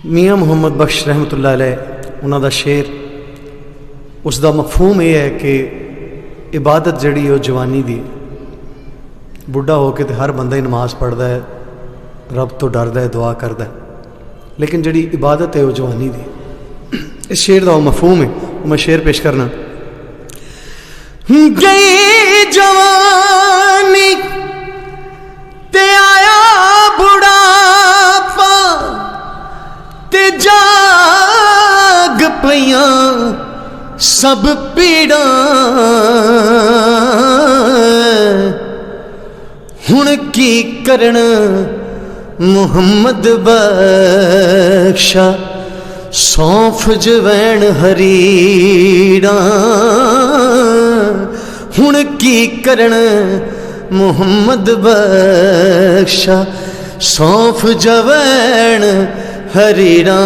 मियाँ मुहम्मद बख्श रहमतुल्लाह अलैह उन्हां दा शेर, उसका मफहूम यह है कि इबादत जिहड़ी वो जवानी दी, बुढ़ा होके तो हर बंदा ही नमाज पढ़ता है, रब तो डरदा है, दुआ करता है, लेकिन जिहड़ी इबादत है वो जवानी दी। इस शेर का वो मफहूम है, वो मैं शेर पेश करना। गई जवानी ते आया बुढ़ापा, ते जाग पईयां सब पीड़ा, हुण की करन मुहम्मद बख्शा, सौंफ जवैन हरीड़ा, हुण की करन मुहम्मद बख्शा, सौंफ जवैन हरीड़ा।